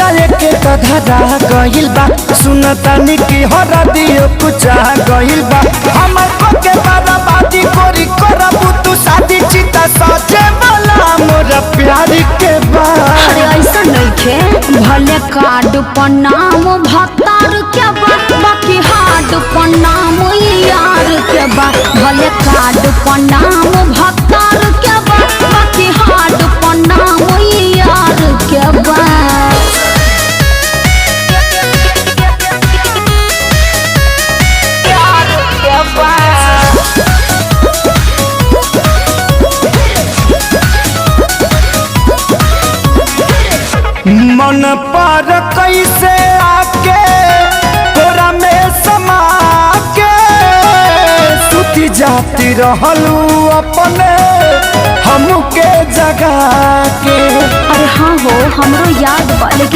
मौका के धरा गइल बा सुनतानी की हरा दियो कुचा गइल बा हमर को के बर्बादी कोरी करबू तू शादी चिता सजे वाला मोर प्यार के बा। अरे ऐसा नइखे भले कार्ड पर नाम भतार के बा बाकी हार्ड पर नाम यार के बा। भले कार्ड पर नाम भतार के बा बाकी हार्ड पर नाम यार के बा। मन पर कैसे आके तोरा में समा के सुती जाती रहलू अपने हमके जगा के। अरे हाँ हो हमरो याद बा।